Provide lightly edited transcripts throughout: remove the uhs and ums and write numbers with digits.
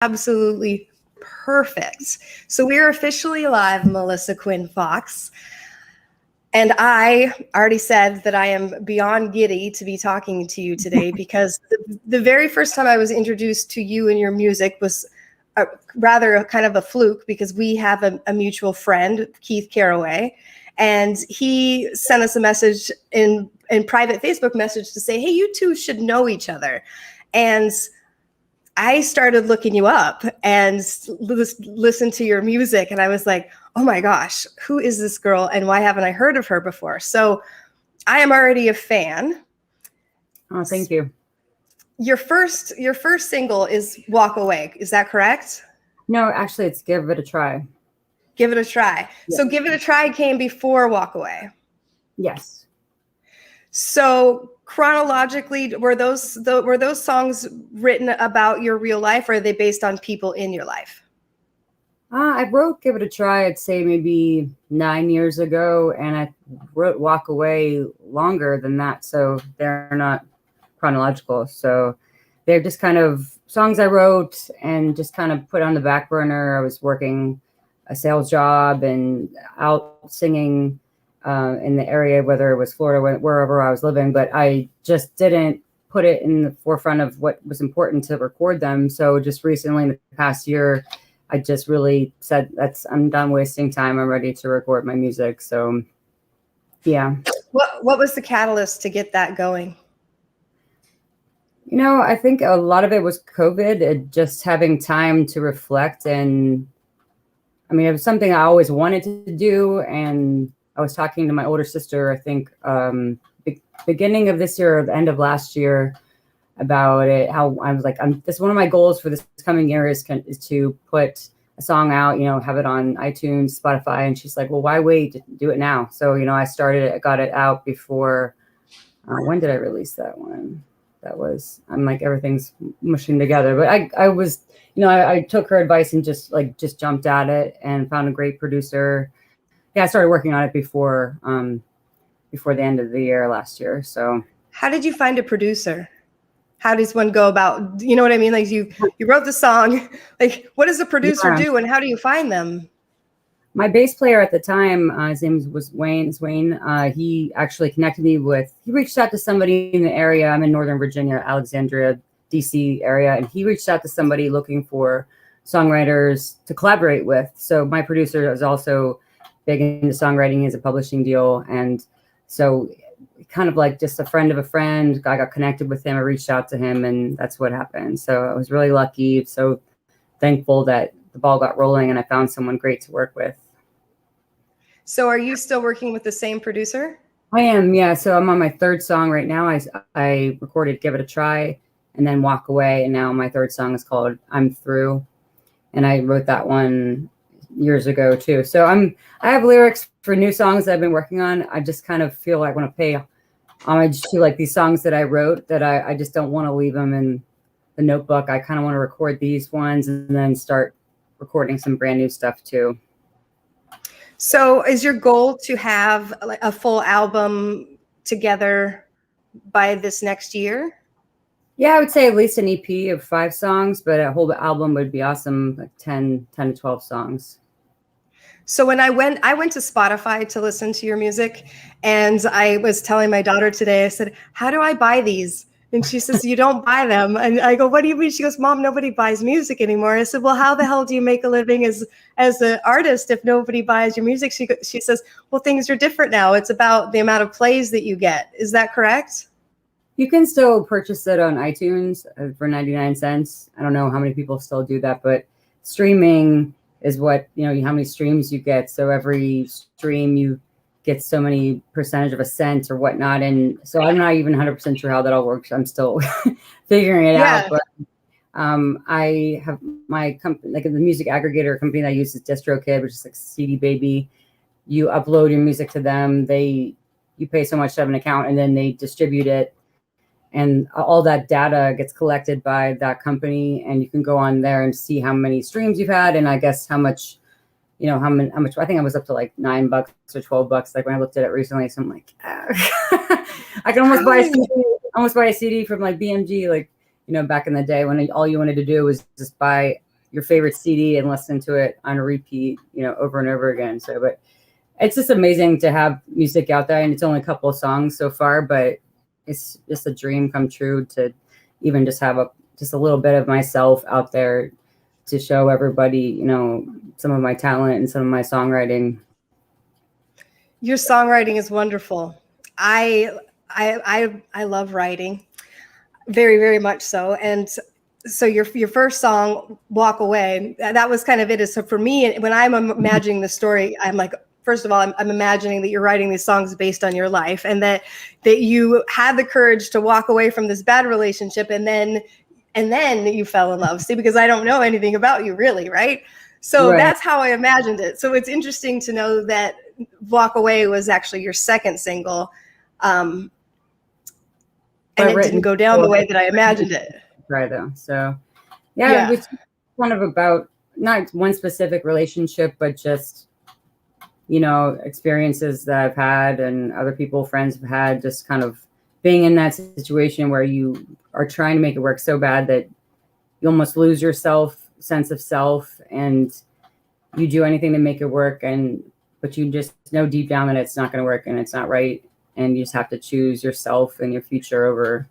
Absolutely perfect. So we're officially live, Melissa Quinn Fox. And I already said that I am beyond giddy to be talking to you today because the very first time I was introduced to you and your music was rather a kind of a fluke because we have a mutual friend, Keith Caraway, and he sent us a message in private Facebook message to say, hey, you two should know each other. And I started looking you up and listened to your music, and I was like, oh my gosh, who is this girl and why haven't I heard of her before? So I am already a fan. Oh, thank you. Your first single is Walk Away. Is that correct? No, actually it's Give It a Try. Give It a Try. Yeah. So Give It a Try came before Walk Away. Yes. So chronologically, were those songs written about your real life, or are they based on people in your life? I wrote Give It a Try, I'd say maybe 9 years ago, and I wrote Walk Away longer than that, so they're not chronological. So they're just kind of songs I wrote and just kind of put on the back burner. I was working a sales job and out singing in the area, whether it was Florida, wherever I was living, but I just didn't put it in the forefront of what was important to record them. So just recently in the past year, I just really said, I'm done wasting time. I'm ready to record my music. So yeah. What was the catalyst to get that going? You know, I think a lot of it was COVID, just having time to reflect. And I mean, it was something I always wanted to do. And I was talking to my older sister, I think beginning of this year or the end of last year, about it, how I was like, this one of my goals for this coming year is to put a song out, you know, have it on iTunes, Spotify. And she's like, well, why wait to do it now? So, you know, I got it out before, when did I release that one? I'm like, everything's mushing together, but I was, you know, I took her advice and just jumped at it and found a great producer. Yeah. I started working on it before the end of the year last year. So how did you find a producer? How does one go about, you know what I mean? Like you wrote the song, like what does a producer do and how do you find them? My bass player at the time, his name was Wayne. He actually connected me he reached out to somebody in the area. I'm in Northern Virginia, Alexandria, DC area. And he reached out to somebody looking for songwriters to collaborate with. So my producer is also big into songwriting, has a publishing deal. And so kind of like just a friend of a friend, I got connected with him. I reached out to him and that's what happened. So I was really lucky. So thankful that the ball got rolling and I found someone great to work with. So are you still working with the same producer? I am, yeah. So I'm on my third song right now. I recorded Give It a Try and then Walk Away. And now my third song is called I'm Through. And I wrote that one years ago too. So I have lyrics for new songs that I've been working on. I just kind of feel like I want to pay homage to like these songs that I wrote that I just don't want to leave them in the notebook. I kind of want to record these ones and then start recording some brand new stuff too. So is your goal to have like a full album together by this next year? Yeah, I would say at least an EP of 5 songs, but a whole album would be awesome, like 10 to 12 songs. So when I went to Spotify to listen to your music, and I was telling my daughter today, I said, how do I buy these? And she says, you don't buy them. And I go, what do you mean? She goes, Mom, nobody buys music anymore. I said, well, how the hell do you make a living as an artist if nobody buys your music? She says, well, things are different now. It's about the amount of plays that you get. Is that correct? You can still purchase it on iTunes for 99 cents. I don't know how many people still do that, but streaming is what, you know, how many streams you get. So every stream you get so many percentage of a cent or whatnot. And so I'm not even 100% sure how that all works. I'm still figuring it out. But I have my company, like the music aggregator company that I use is DistroKid, which is like CD Baby. You upload your music to them. You pay so much to have an account and then they distribute it. And all that data gets collected by that company, and you can go on there and see how many streams you've had, and I guess how much, you know, how much. I think I was up to like $9 or $12, like when I looked at it recently. So I'm like, I can almost buy a CD from like BMG, like, you know, back in the day when all you wanted to do was just buy your favorite CD and listen to it on a repeat, over and over again. So, but it's just amazing to have music out there, and it's only a couple of songs so far, but it's just a dream come true to even just have just a little bit of myself out there to show everybody, some of my talent and some of my songwriting. Your songwriting is wonderful. I love writing, very, very much so. And so your first song, Walk Away, that was kind of it. So for me, when I'm imagining the story, I'm like, first of all, I'm imagining that you're writing these songs based on your life, and that you had the courage to walk away from this bad relationship, and then you fell in love. See, because I don't know anything about you really, right? So That's how I imagined it. So it's interesting to know that Walk Away was actually your second single. And it didn't go down the way that I imagined it. Right, though. So, yeah, it's kind of about not one specific relationship, but just, experiences that I've had and other people, friends have had, just kind of being in that situation where you are trying to make it work so bad that you almost lose your sense of self, and you do anything to make it work, but you just know deep down that it's not going to work and it's not right. And you just have to choose yourself and your future over,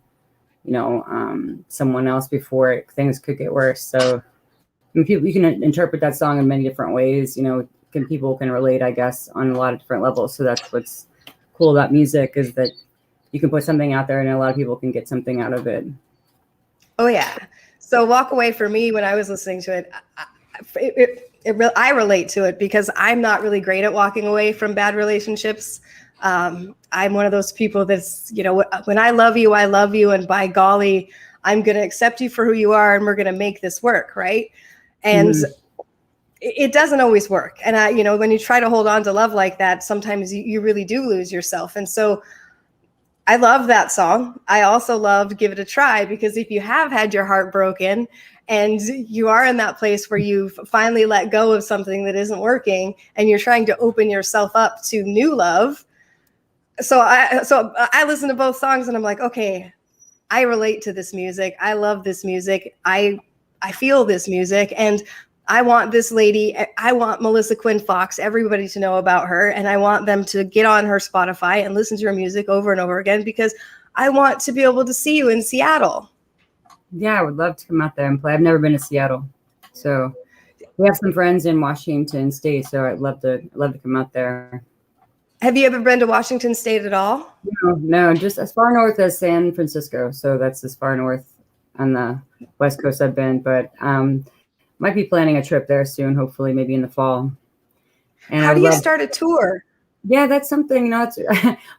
someone else before things could get worse. So you can interpret that song in many different ways. People can relate, I guess, on a lot of different levels. So that's what's cool about music, is that you can put something out there and a lot of people can get something out of it. Oh yeah. So Walk Away, for me, when I was listening to it, I relate to it because I'm not really great at walking away from bad relationships. I'm one of those people that's, when I love you, and by golly, I'm going to accept you for who you are, and we're going to make this work. Right. And it doesn't always work. And when you try to hold on to love like that, sometimes you really do lose yourself. And so I love that song. I also love Give It a Try, because if you have had your heart broken and you are in that place where you've finally let go of something that isn't working, and you're trying to open yourself up to new love. So I listen to both songs and I'm like, okay, I relate to this music. I love this music. I feel this music, and I want this lady, I want Melissa Quinn Fox, everybody to know about her, and I want them to get on her Spotify and listen to her music over and over again, because I want to be able to see you in Seattle. Yeah, I would love to come out there and play. I've never been to Seattle, so we have some friends in Washington State, so I'd love to come out there. Have you ever been to Washington State at all? No, just as far north as San Francisco. So that's as far north on the West Coast I've been, but might be planning a trip there soon, hopefully maybe in the fall. And how do you start a tour? Yeah, that's something, it's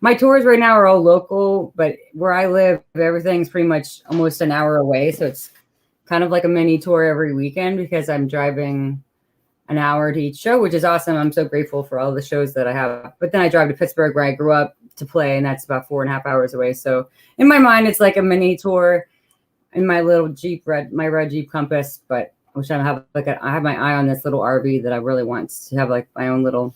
my tours right now are all local, but where I live, everything's pretty much almost an hour away. So it's kind of like a mini tour every weekend, because I'm driving an hour to each show, which is awesome. I'm so grateful for all the shows that I have. But then I drive to Pittsburgh, where I grew up, to play, and that's about 4.5 hours away. So in my mind, it's like a mini tour in my little Jeep, my red Jeep Compass, but which I have I have my eye on this little RV that I really want to have like my own little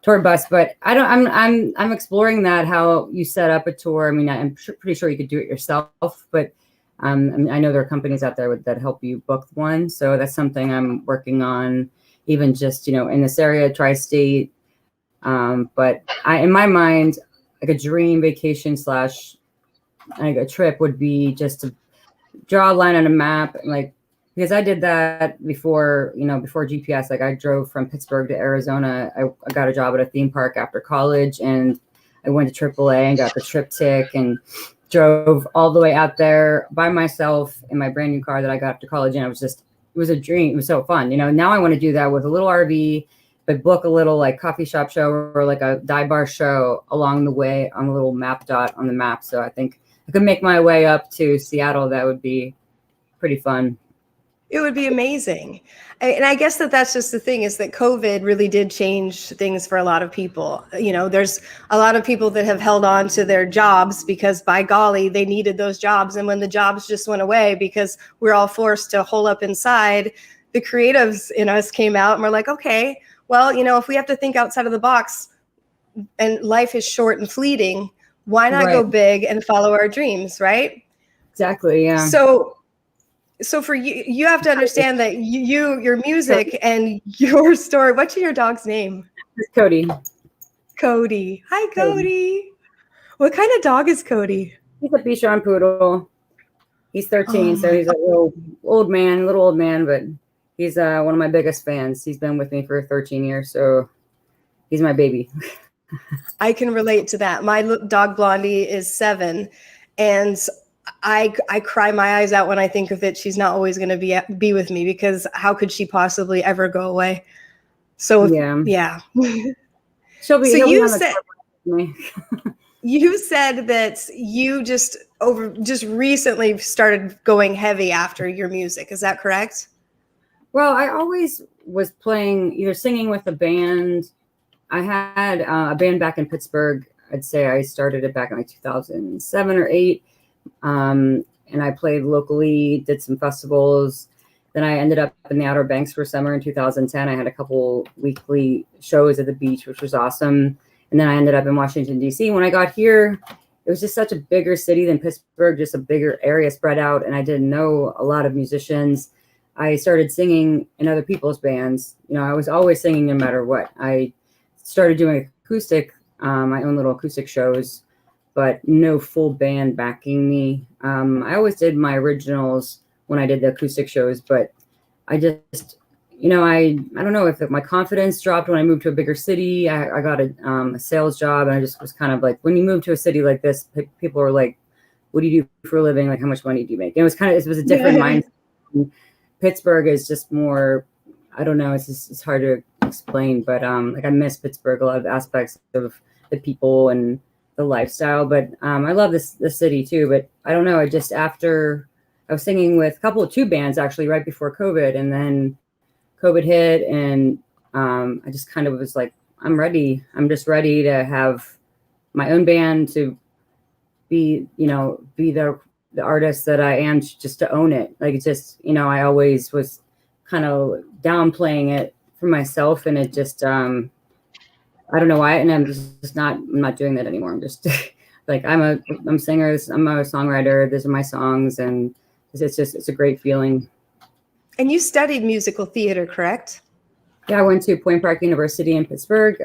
tour bus. But I'm exploring that, how you set up a tour. I mean, I'm pretty sure you could do it yourself, but I know there are companies out there that help you book one. So that's something I'm working on, even just, in this area, tri-state. But in my mind, like a dream vacation / like a trip would be just to draw a line on a map, because I did that before GPS. Like I drove from Pittsburgh to Arizona. I got a job at a theme park after college, and I went to AAA and got the triptych and drove all the way out there by myself in my brand new car that I got after college. And it was a dream. It was so fun. Now I want to do that with a little RV, but book a little like coffee shop show or like a dive bar show along the way on a little map dot on the map. So I think I could make my way up to Seattle. That would be pretty fun. It would be amazing. And I guess that's just the thing, is that COVID really did change things for a lot of people. There's a lot of people that have held on to their jobs because, by golly, they needed those jobs. And when the jobs just went away because we're all forced to hole up inside, the creatives in us came out and we're like, okay, well, if we have to think outside of the box and life is short and fleeting, why not go big and follow our dreams, right? Exactly, yeah. So So for you, you have to understand that your music and your story. What's your dog's name? Cody. Cody. Hi, Cody. What kind of dog is Cody? He's a Bichon poodle. He's 13, Oh so he's a little old man, but he's one of my biggest fans. He's been with me for 13 years, so he's my baby. I can relate to that. My dog Blondie is 7, and I cry my eyes out when I think of it. She's not always going to be with me, because how could she possibly ever go away? So yeah. She'll be. So you said you said that you just recently started going heavy after your music. Is that correct? Well, I always was playing, either singing with a band. I had a band back in Pittsburgh. I'd say I started it back in like 2007 or 8. And I played locally, did some festivals. Then I ended up in the Outer Banks for summer in 2010. I had a couple weekly shows at the beach, which was awesome. And then I ended up in Washington, D.C. When I got here, it was just such a bigger city than Pittsburgh, just a bigger area spread out. And I didn't know a lot of musicians. I started singing in other people's bands. You know, I was always singing no matter what. I started doing acoustic, my own little acoustic shows, but no full band backing me. I always did my originals when I did the acoustic shows, but I just, you know, I don't know if my confidence dropped when I moved to a bigger city. I got a sales job, and I just was kind of like, when you move to a city like this, people are like, what do you do for a living? Like, how much money do you make? And it was a different mindset. Pittsburgh is just more, I don't know, it's hard to explain, but like I miss Pittsburgh, a lot of aspects of the people and the lifestyle, but I love the city too. But I don't know, after I was singing with two bands actually right before COVID, and then COVID hit, and I just kind of was like, I'm just ready to have my own band, to be the artist that I am, just to own it. Like, it's just, you know, I always was kind of downplaying it for myself, and it just I don't know why, and I'm not doing that anymore. I'm just like, I'm a singer, I'm a songwriter, these are my songs, and it's a great feeling. And you studied musical theater, correct? Yeah, I went to Point Park University in Pittsburgh.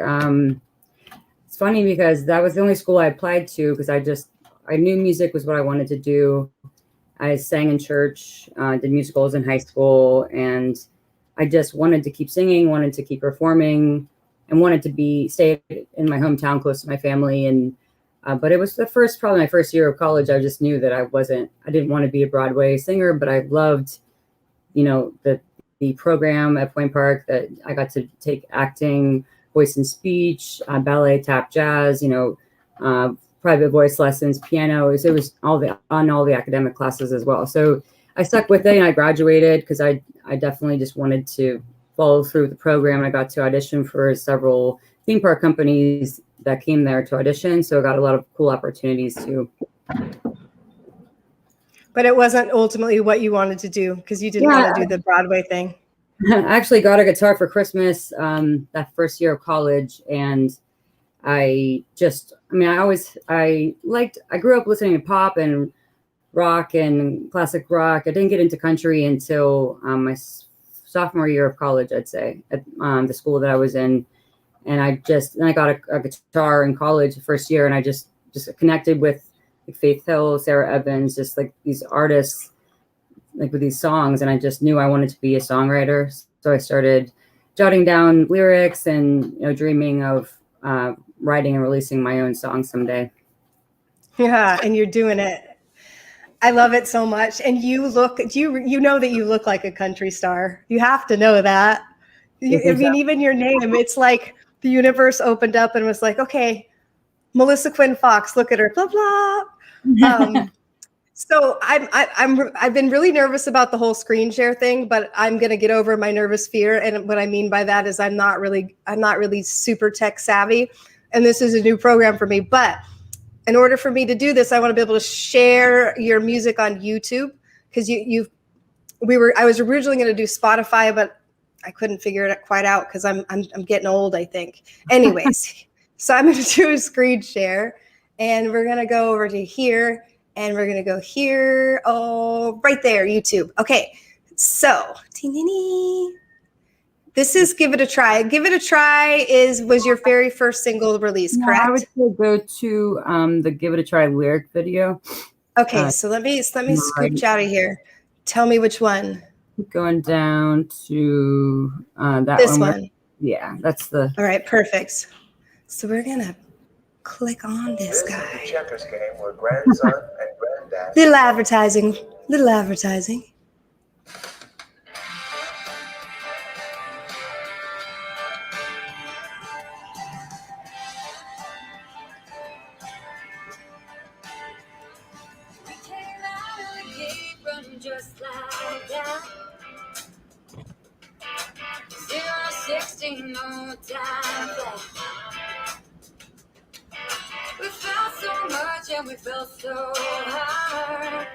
It's funny because that was the only school I applied to, because I knew music was what I wanted to do. I sang in church, did musicals in high school, and I just wanted to keep singing, wanted to keep performing, and wanted to stay in my hometown close to my family. And but it was probably my first year of college. I just knew that I didn't want to be a Broadway singer, but I loved, you know, the program at Point Park, that I got to take acting, voice and speech, ballet, tap, jazz, you know, private voice lessons, piano. It was all the academic classes as well. So I stuck with it, and I graduated because I definitely just wanted to follow through the program. I got to audition for several theme park companies that came there to audition. So I got a lot of cool opportunities too. But it wasn't ultimately what you wanted to do, because you didn't want to do the Broadway thing. I actually got a guitar for Christmas that first year of college. And I grew up listening to pop and rock and classic rock. I didn't get into country until my sophomore year of college, I'd say, at the school that I was in. And I got a guitar in college the first year, and I just connected with like Faith Hill, Sarah Evans, just like these artists, like with these songs. And I just knew I wanted to be a songwriter. So I started jotting down lyrics and, you know, dreaming of writing and releasing my own song someday. Yeah, and you're doing it. I love it so much. And you know that you look like a country star. You have to know that. Even your name, it's like the universe opened up and was like, okay, Melissa Quinn Fox, look at her, blah, blah. So I've been really nervous about the whole screen share thing, but I'm going to get over my nervous fear. And what I mean by that is I'm not really super tech savvy, and this is a new program for me. But in order for me to do this, I want to be able to share your music on YouTube, because I was originally going to do Spotify, but I couldn't figure it quite out because I'm getting old, I think. Anyways, so I'm going to do a screen share, and we're going to go over to here. And we're going to go here. Oh, right there, YouTube. Okay. So, this is Give It a Try. Give It a Try was your very first single release, No, correct? I would say go to the Give It a Try lyric video. Okay, so let me scooch out of here. Tell me which one. Going down to that This one. one. Yeah, that's the. All right, perfect. So we're gonna click on this guy. Is the checkers game where grandson and granddad. Little advertising. Little advertising. Just like that. 0-16, no time flat. We felt so much and we felt so hard.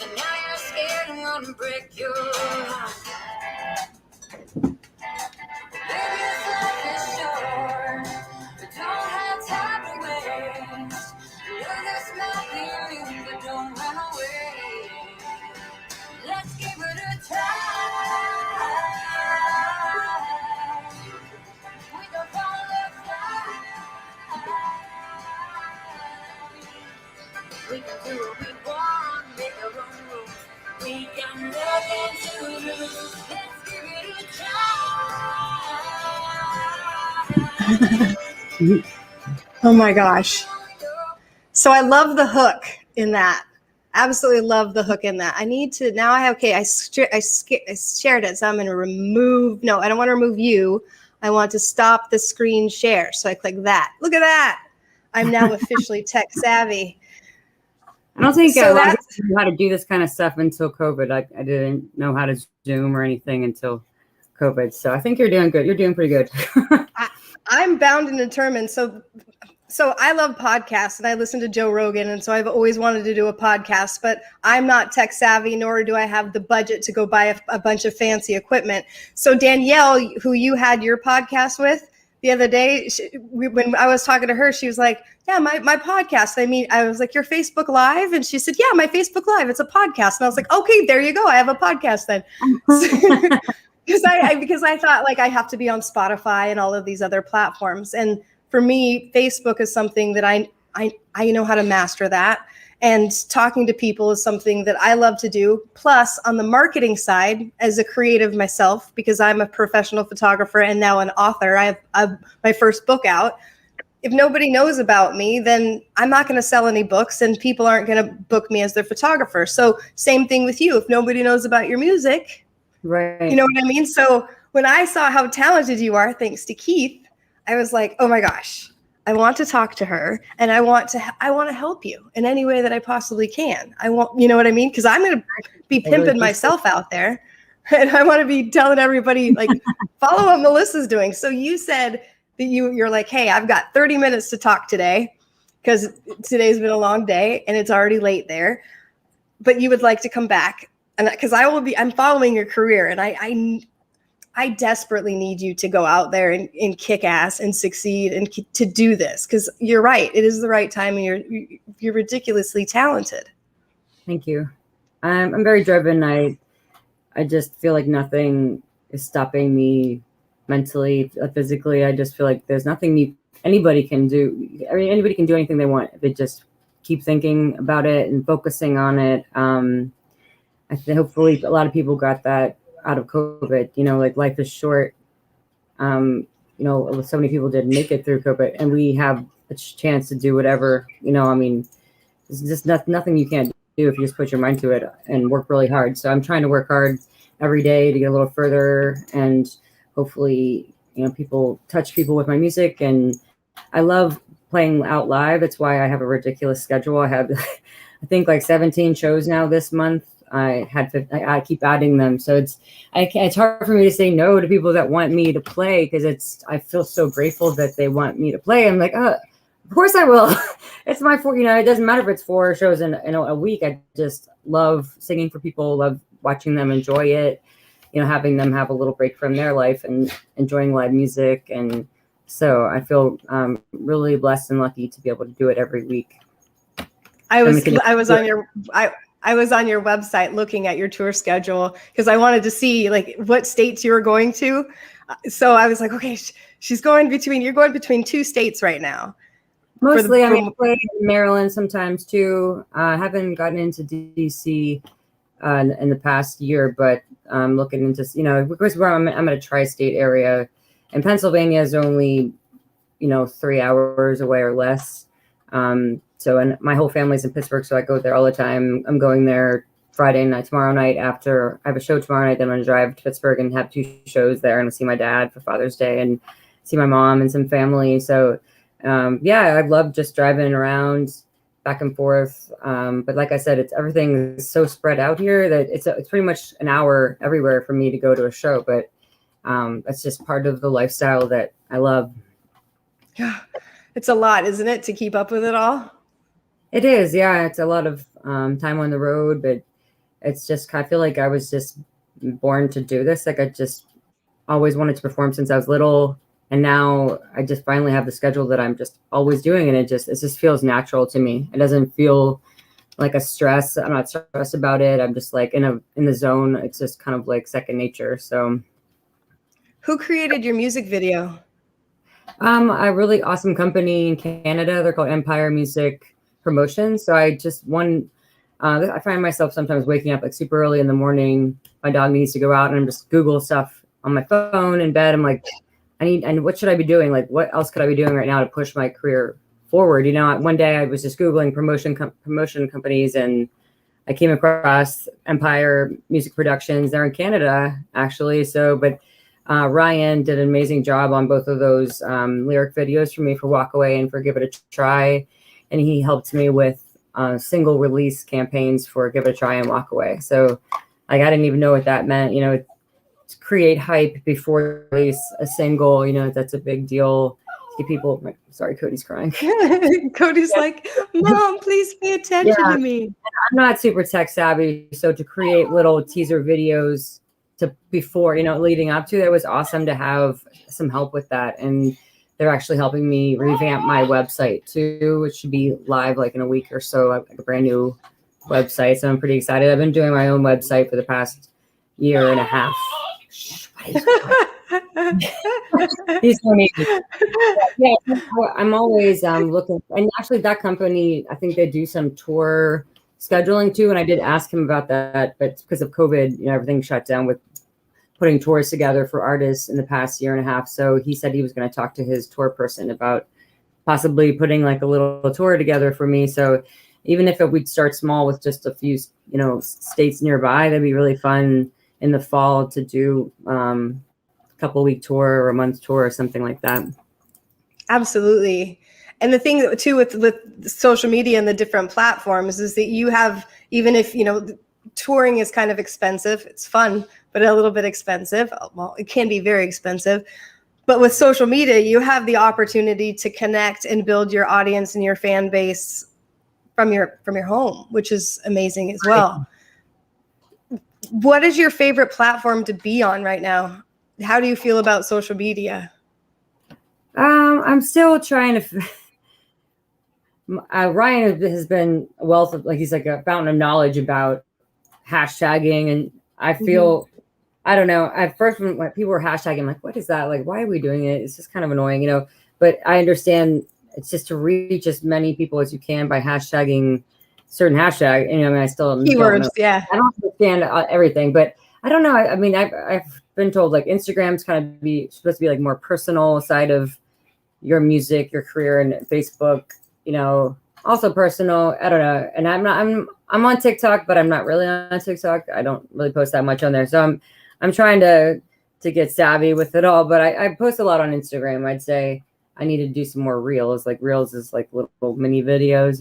And now you're scared and wanna break your heart. Baby, this life is short. We don't have time to waste. Love this my feeling, but don't run away. Let's give it a try. We can fall apart. We can do what we want, make our own rules. We got nothing to lose. Let's give it a try. Oh my gosh. So I love the hook in that. Absolutely love the hook in that. I need to now. I shared it, so I'm going to remove. No, I don't want to remove you. I want to stop the screen share. So I click that. Look at that. I'm now officially tech savvy. I don't think So I knew how to do this kind of stuff until COVID. I didn't know how to Zoom or anything until COVID. So I think you're doing good. You're doing pretty good. I'm bound and determined. So I love podcasts and I listen to Joe Rogan. And so I've always wanted to do a podcast, but I'm not tech savvy, nor do I have the budget to go buy a bunch of fancy equipment. So Danielle, who you had your podcast with the other day, when I was talking to her, she was like, yeah, my podcast. I was like, your Facebook Live? And she said, yeah, my Facebook Live. It's a podcast. And I was like, okay, there you go. I have a podcast then. Because I thought like I have to be on Spotify and all of these other platforms. And for me, Facebook is something that I know how to master that. And talking to people is something that I love to do. Plus, on the marketing side, as a creative myself, because I'm a professional photographer and now an author, I have my first book out. If nobody knows about me, then I'm not going to sell any books and people aren't going to book me as their photographer. So same thing with you. If nobody knows about your music, Right. you know what I mean? So when I saw how talented you are, thanks to Keith, I was like, oh my gosh, I want to talk to her and I want to help you in any way that I possibly can. You know what I mean? Because I'm going to be pimping myself out there and I want to be telling everybody like, follow what Melissa's doing. So you said that you're like, hey, I've got 30 minutes to talk today because today's been a long day and it's already late there, but you would like to come back. And because I'm following your career and I desperately need you to go out there and kick ass and succeed and to do this because you're right. It is the right time and you're ridiculously talented. Thank you. I'm very driven. I just feel like nothing is stopping me mentally, physically. I just feel like there's nothing anybody can do. I mean, anybody can do anything they want if they just keep thinking about it and focusing on it. I think hopefully a lot of people got that out of COVID, like life is short. So many people didn't make it through COVID and we have a chance to do whatever, I mean, it's just nothing you can't do if you just put your mind to it and work really hard. So I'm trying to work hard every day to get a little further and hopefully, people touch people with my music. And I love playing out live. That's why I have a ridiculous schedule. I have, I think like 17 shows now this month. I keep adding them. So it's hard for me to say no to people that want me to play because I feel so grateful that they want me to play. I'm like, of course I will. It's my it doesn't matter if it's 4 shows in a week. I just love singing for people, love watching them enjoy it, having them have a little break from their life and enjoying live music. And so I feel really blessed and lucky to be able to do it every week. I was can you- I was on your I was on your website looking at your tour schedule because I wanted to see like what states you were going to. So I was like, okay, she's going between you're going between two states right now. Mostly, I play in Maryland sometimes too. I haven't gotten into DC in the past year, but I'm looking into, because where I'm at a tri-state area, and Pennsylvania is only, 3 hours away or less. And my whole family's in Pittsburgh, so I go there all the time. I'm going there Friday night, tomorrow night after I have a show tomorrow night. Then I'm going to drive to Pittsburgh and have 2 shows there and see my dad for Father's Day and see my mom and some family. So, I love just driving around back and forth. But like I said, everything is so spread out here that it's pretty much an hour everywhere for me to go to a show. But that's just part of the lifestyle that I love. Yeah, it's a lot, isn't it, to keep up with it all? It is, yeah. It's a lot of time on the road, but it's just, I feel like I was just born to do this. Like I just always wanted to perform since I was little. And now I just finally have the schedule that I'm just always doing. And it just feels natural to me. It doesn't feel like a stress. I'm not stressed about it. I'm just like in the zone. It's just kind of like second nature. So who created your music video? A really awesome company in Canada. They're called Empire Music Promotions. So I find myself sometimes waking up like super early in the morning. My dog needs to go out and I'm just Google stuff on my phone in bed. I'm like, and what should I be doing? Like, what else could I be doing right now to push my career forward? One day I was just Googling promotion companies and I came across Empire Music Productions. They're in Canada, actually. So, but Ryan did an amazing job on both of those lyric videos for me for Walk Away and for Give It a Try. And he helped me with single release campaigns for Give It a Try and Walk Away. So like, I didn't even know what that meant, to create hype before release a single, that's a big deal. To get people, sorry, Cody's crying. Cody's like, Mom, please pay attention to me. I'm not super tech savvy. So to create little teaser videos before, leading up to it was awesome to have some help with that. And they're actually helping me revamp my website too, which should be live like in a week or so, like a brand new website. So I'm pretty excited. I've been doing my own website for the past year and a half. He's funny. Yeah, I'm always looking, and actually that company, I think they do some tour scheduling too. And I did ask him about that, but because of COVID, everything shut down with putting tours together for artists in the past year and a half. So he said he was going to talk to his tour person about possibly putting like a little tour together for me. So even if we'd start small with just a few, states nearby, that'd be really fun in the fall to do a couple week tour or a month tour or something like that. Absolutely. And the thing too with social media and the different platforms is that you have, even if, touring is kind of expensive, it's fun, but a little bit expensive. Well, it can be very expensive. But with social media, you have the opportunity to connect and build your audience and your fan base from your home, which is amazing as well. What is your favorite platform to be on right now? How do you feel about social media? I'm still trying to. Ryan has been a wealth of, he's like a fountain of knowledge about hashtagging, and I feel, I don't know. At first, when people were hashtagging, I'm like, what is that? Like, why are we doing it? It's just kind of annoying, But I understand it's just to reach as many people as you can by hashtagging certain hashtag. I still keywords. Yeah, I don't understand everything, but I don't know. I've been told like Instagram's kind of supposed to be like more personal side of your music, your career, and Facebook, also personal. I don't know. And I'm on TikTok, but I'm not really on TikTok. I don't really post that much on there. So I'm trying to get savvy with it all, but I post a lot on Instagram. I'd say I need to do some more reels. Like reels is like little mini videos,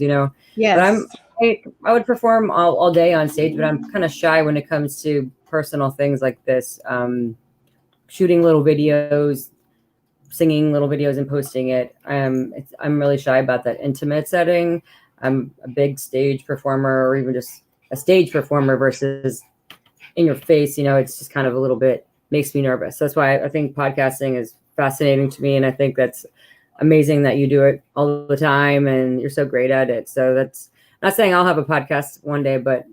Yes. But I would perform all day on stage, but I'm kind of shy when it comes to personal things like this. Shooting little videos, singing little videos and posting it. I'm really shy about that intimate setting. I'm a big stage performer, or even just a stage performer versus in your face. It's just kind of a little bit makes me nervous. That's why I think podcasting is fascinating to me. And I think that's amazing that you do it all the time and you're so great at it. So not saying I'll have a podcast one day, but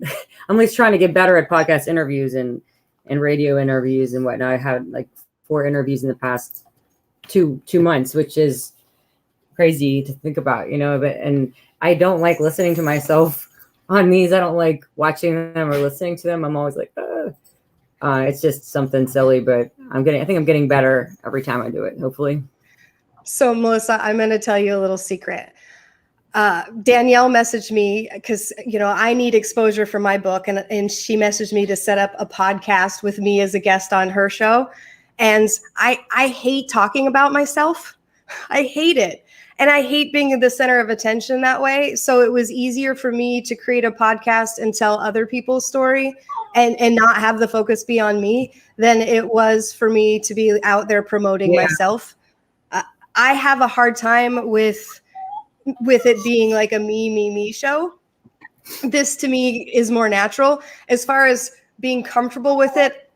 I'm at least trying to get better at podcast interviews and radio interviews and whatnot. I had like 4 interviews in the past two months, which is crazy to think about, and I don't like listening to myself on these. I don't like watching them or listening to them. I'm always like, it's just something silly, but I think I'm getting better every time I do it, hopefully. So Melissa, I'm going to tell you a little secret. Danielle messaged me because, I need exposure for my book. And she messaged me to set up a podcast with me as a guest on her show. And I hate talking about myself. I hate it. And I hate being the center of attention that way. So it was easier for me to create a podcast and tell other people's story and not have the focus be on me than it was for me to be out there promoting myself. I have a hard time with it being like a me show. This to me is more natural. As far as being comfortable with it,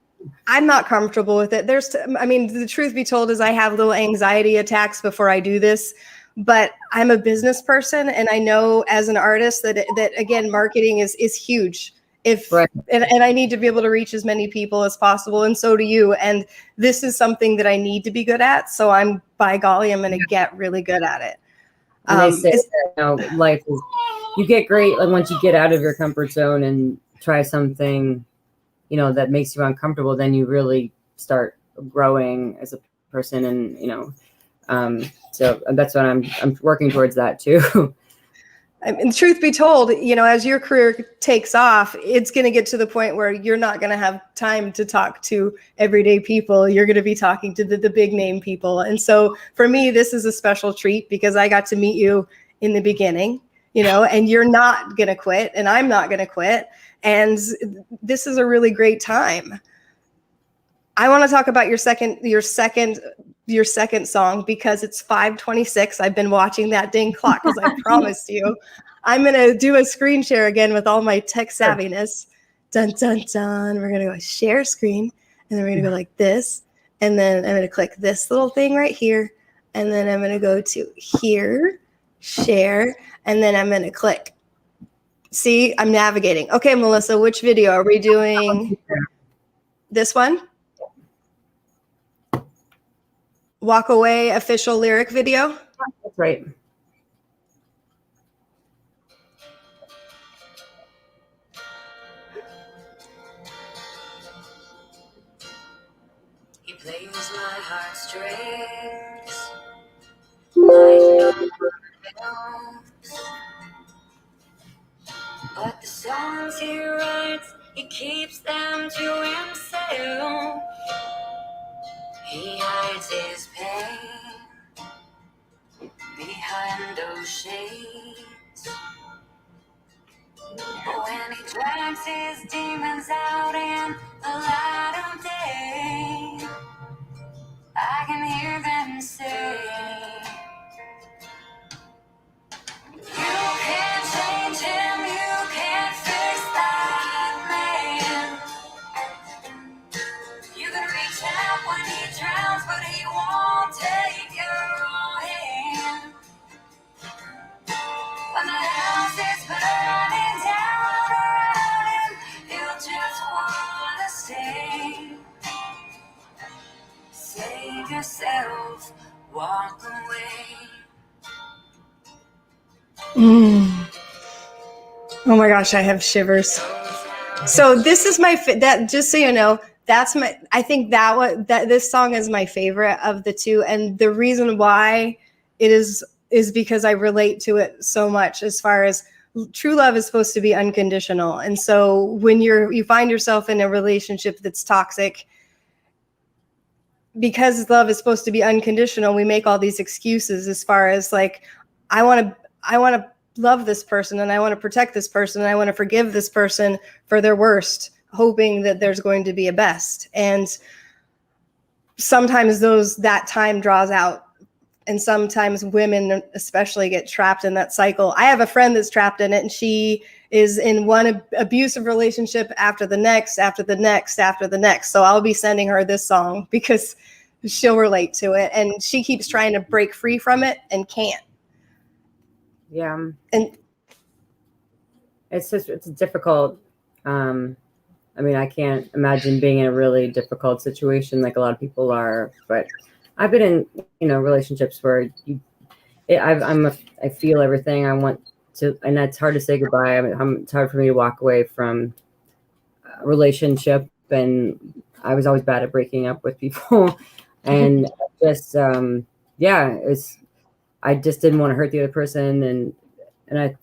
I'm not comfortable with it. The truth be told is I have little anxiety attacks before I do this, but I'm a business person. And I know as an artist that again, marketing is huge. And I need to be able to reach as many people as possible. And so do you. And this is something that I need to be good at. So by golly, I'm going to get really good at it. And they say, life is, you get great like once you get out of your comfort zone and try something, that makes you uncomfortable, then you really start growing as a person. And, so that's what I'm working towards that too. And truth be told, as your career takes off, it's going to get to the point where you're not going to have time to talk to everyday people. You're going to be talking to the big name people. And so for me, this is a special treat because I got to meet you in the beginning, and you're not going to quit and I'm not going to quit. And this is a really great time. I want to talk about your second song because it's 5:26. I've been watching that dang clock because I promised you. I'm going to do a screen share again with all my tech savviness. Dun, dun, dun. We're going to go share screen. And then we're going to go like this. And then I'm going to click this little thing right here. And then I'm going to go to here, share. And then I'm going to click. See, I'm navigating. Okay, Melissa, which video are we doing? This one? Walk Away official lyric video? That's right. He plays my heartstrings like no one else. But the songs he writes, he keeps them to himself. He hides his pain behind those shades. When he drags his demons out in the light of day, I can hear them say, you can't change him, you can't fix that man. You can reach out when he drowns, but he won't take your hand. When the house is burning down around him, he'll just wanna stay. Save yourself, walk away. Oh my gosh, I have shivers. So this is that. Just so you know, that's my. I think that this song is my favorite of the two, and the reason why it is because I relate to it so much. As far as true love is supposed to be unconditional, and so when you find yourself in a relationship that's toxic, because love is supposed to be unconditional, we make all these excuses as far as like, I want to love this person and I want to protect this person and I want to forgive this person for their worst, hoping that there's going to be a best. And sometimes that time draws out, and sometimes women especially get trapped in that cycle. I have a friend that's trapped in it, and she is in one abusive relationship after the next, after the next, after the next. So I'll be sending her this song because she'll relate to it, and she keeps trying to break free from it and can't. Yeah. And it's difficult. I mean, I can't imagine being in a really difficult situation like a lot of people are, but I've been in, relationships where I feel everything I want to, and it's hard to say goodbye. I mean, it's hard for me to walk away from a relationship, and I was always bad at breaking up with people, and just, I just didn't want to hurt the other person, and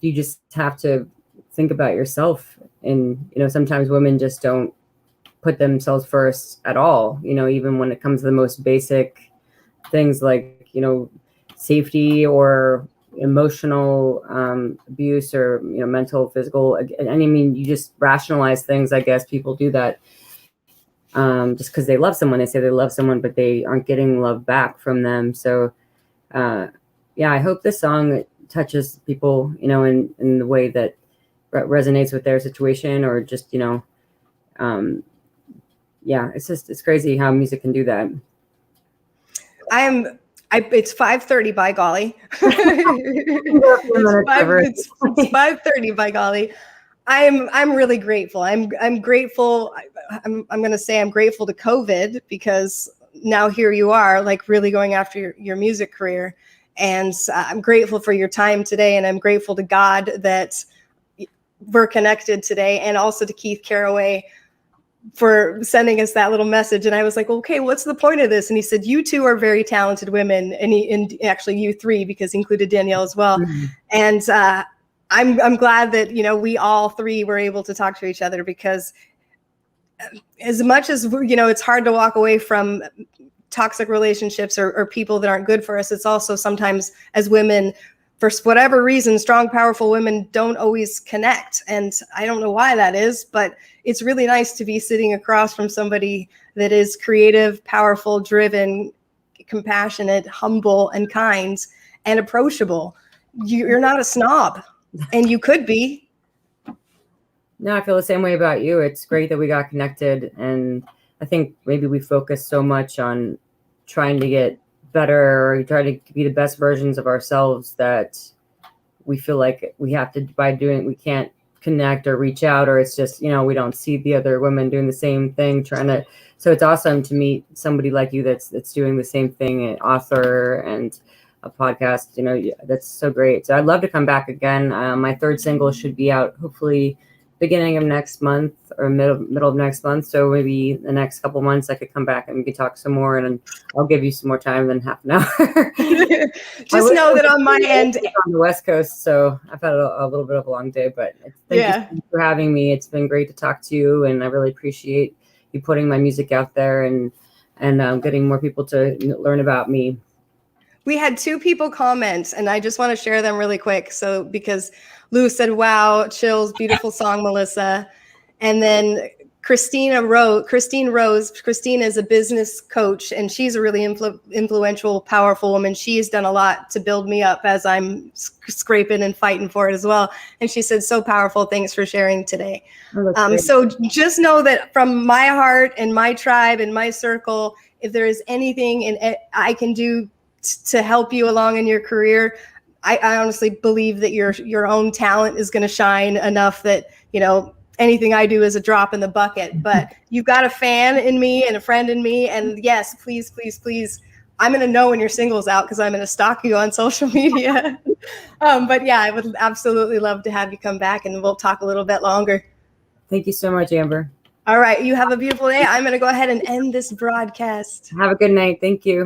you just have to think about yourself. And sometimes women just don't put themselves first at all. Even when it comes to the most basic things like safety or emotional abuse or mental, physical. And I mean, you just rationalize things. I guess people do that just because they love someone. They say they love someone, but they aren't getting love back from them. So I hope this song touches people, in the way that resonates with their situation, or just, it's crazy how music can do that. It's 5:30 by golly. It's 5:30 by golly. I'm really grateful. I'm grateful. I'm going to say I'm grateful to COVID, because now here you are, like, really going after your music career. And I'm grateful for your time today. And I'm grateful to God that we're connected today, and also to Keith Caraway for sending us that little message. And I was like, okay, what's the point of this? And he said, you two are very talented women. And actually you three, because he included Danielle as well. Mm-hmm. And I'm glad that, we all three were able to talk to each other, because as much as, it's hard to walk away from toxic relationships or people that aren't good for us, it's also sometimes, as women, for whatever reason, strong, powerful women don't always connect. And I don't know why that is, but it's really nice to be sitting across from somebody that is creative, powerful, driven, compassionate, humble, and kind, and approachable. You're not a snob, and you could be. No, I feel the same way about you. It's great that we got connected. And I think maybe we focus so much on trying to get better, or try to be the best versions of ourselves, that we feel like we have to, we can't connect or reach out, or it's just, we don't see the other women doing the same thing, so it's awesome to meet somebody like you that's doing the same thing, an author and a podcast, that's so great. So I'd love to come back again. My third single should be out hopefully beginning of next month, or middle of next month. So maybe the next couple months I could come back and we could talk some more, and I'll give you some more time than half an hour. Just know that on my end, on the West Coast, so I've had a little bit of a long day, but thank you for having me. It's been great to talk to you, and I really appreciate you putting my music out there and getting more people to learn about me. We had 2 people comment, and I just want to share them really quick. So, because Lou said, wow, chills, beautiful song, Melissa. And then Christine Rose. Christine is a business coach, and she's a really influential, powerful woman. She's done a lot to build me up as I'm scraping and fighting for it as well. And she said, so powerful. Thanks for sharing today. So just know that from my heart and my tribe and my circle, if there is anything I can do to help you along in your career, I honestly believe that your own talent is going to shine enough that, anything I do is a drop in the bucket. But you've got a fan in me and a friend in me. And yes, please, please, please, I'm going to know when your single's out, because I'm going to stalk you on social media. But yeah, I would absolutely love to have you come back, and we'll talk a little bit longer. Thank you so much, Amber. All right. You have a beautiful day. I'm going to go ahead and end this broadcast. Have a good night. Thank you.